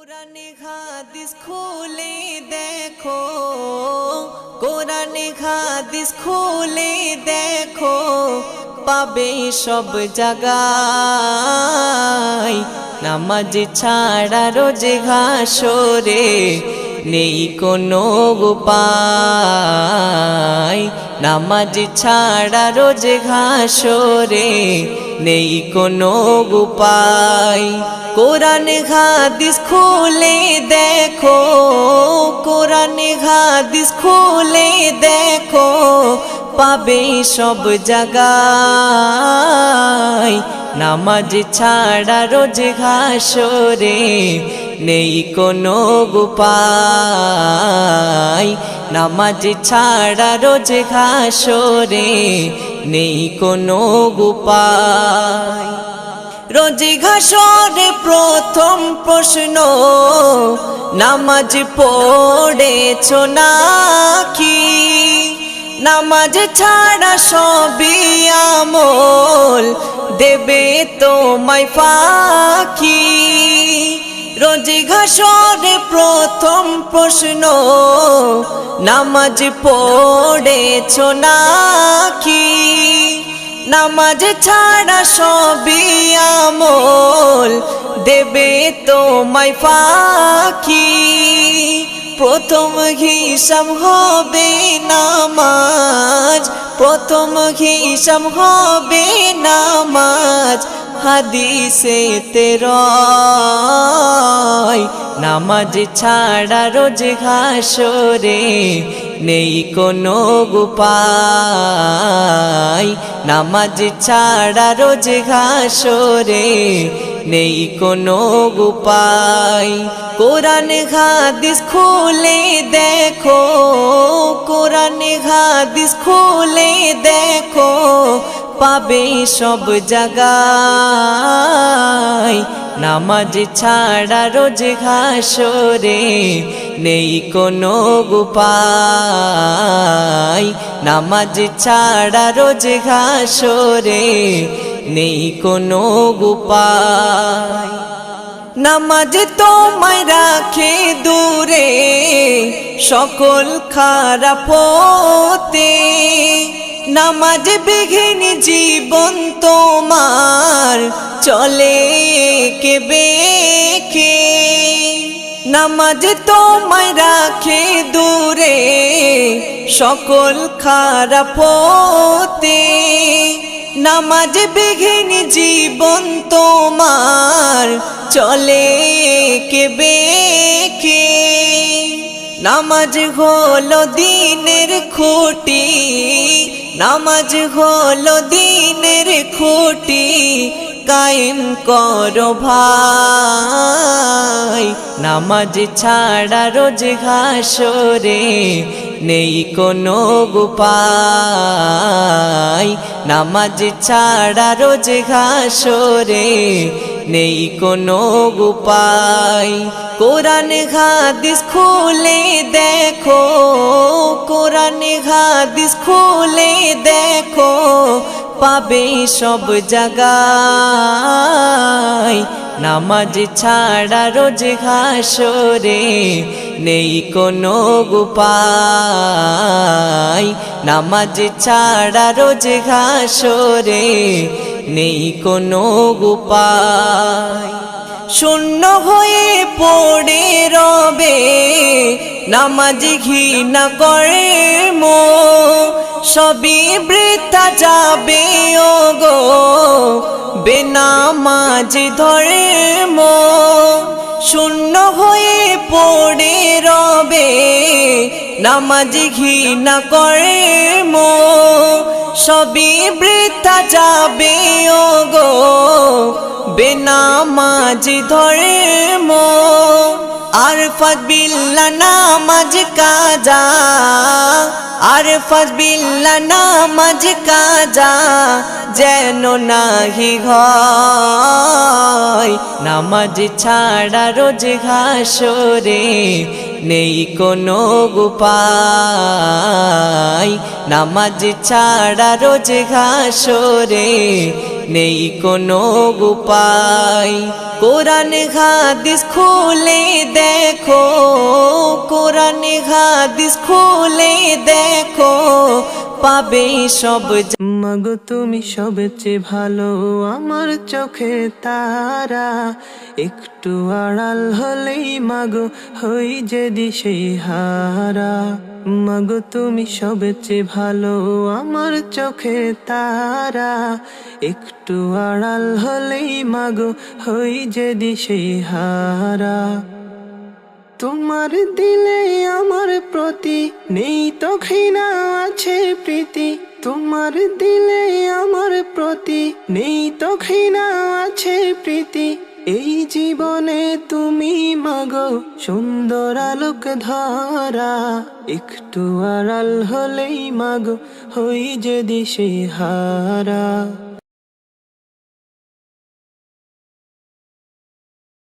কোরআনে হাদিস খুলে দেখো, কোরআনে হাদিস খুলে দেখো, পাবে সব জায়গায়। নামাজ ছাড়া রোজে হাসরে নেই কোনো উপায়। নামাজ ছাড়া রোজে হাসরে নেই কোনো উপায়। কোরআন হাদিস খুলে দেখো, কোরআন হাদিস খুলে দেখো, পাবে সব জায়গায়। নামাজ ছাড়া রোজ হাসরে নেই কোনো উপায়। নামাজ ছাড়া রোজ হাসরে নেই কোনো উপায়। রোজ হাসরে প্রথম প্রশ্ন, নামাজ পড়েছো নাকি? নামাজ ছাড়া সবই আমল দেবে তোমায় ফাঁকি। রোজ হাসরে প্রথম প্রশ্ন, নামাজ পড়েছো নাকি? নামাজ ছাড়া সবই আমল দেবে তোমায় ফাঁকি। প্রথম হিসাব হবে নামাজ, প্রথম হিসাব হবে নামাজ। হাদিসেতে রয় নামাজ ছাড়া রোজ হাসরে নেই কোনো উপায়। নামাজ ছাড়া রোজ হাসরে নেই কোনো উপায়। কোরআন হাদিস খুলে দেখো, কোরআন হাদিস খুলে দেখো, পাবে সব জায়গায়। নামাজ ছাড়া রোজ হাসরে নেই কোনো উপায়। নামাজ ছাড়া রোজ হাসরে নেই কোনো উপায়। নামাজ তোমায় রাখে দূরে সকল খারাপ হতে। নামাজ বিঘিন জীবন তোমার চলে কে বেঁকে। নামাজ তোমায় রাখে দূরে সকল খারাপ হতে। নামাজ বিঘিন জীবন তোমার চলে কে বেঁকে। নামাজ হলো দিনের খুঁটি, নামাজ হলো দিনের খুঁটি। কায়েম করো ভাই, নামাজ ছাড়া রোজ হাসরে নেই কোনো উপায়। নামাজ ছাড়া রোজ হাসরে নেই কোনো উপায়। কোরআন হাদিস খুলে দেখো, কোরআন হাদিস খুলে দেখো, পাবে সব জায়গায়। নামাজ ছাড়া রোজ হাসরে নেই কোনো উপায়। নামাজ ছাড়া রোজ হাসরে নেই কোনো উপায়। শূন্য হয়ে পড়ে রবে নামাজ ঘৃণা কর্ম, সবই বৃথা যাবে ওগো বেনামাজ ধর্ম। শূন্য হয়ে পড়ে রবে নামাজ ঘৃণা কর্ম, সবই বৃথা যাবে ওগো বেনামাজ ধর্ম। আরফাত বিল্লাহ নামাজ কাজা, আরফাত বিল্লাহ নামাজ কাজা যেন নাহি হয়। নামাজ ছাড়া রোজ হাসরে নেই কোনো উপায়। নামাজ ছাড়া রোজ হাসরে নেই কোনো উপায়। কোরআন হাদিস খুলে দেখো, কোরআন হাদিস খুলে দেখো, পাবে সব। মাগো তুমি সবচেয়ে ভালো, আমার চোখে তারা, একটু আড়াল হলেই মাগো হই যে দিশেহারা। মাগো তুমি সবচেয়ে ভালো, আমার চোখে তারা, একটু আড়াল হলেই মাগো হই যে দিশেহারা। তোমার দিলে আমার প্রতি নেই তো ঘৃণা, আছে প্রীতি। তোমার দিলে আমার প্রতি নেই তো ঘৃণা, আছে প্রীতি। এই জীবনে তুমি মাগো সুন্দর আলোক ধারা, একটু আড়াল হলেই মাগো হই যে দিশেহারা।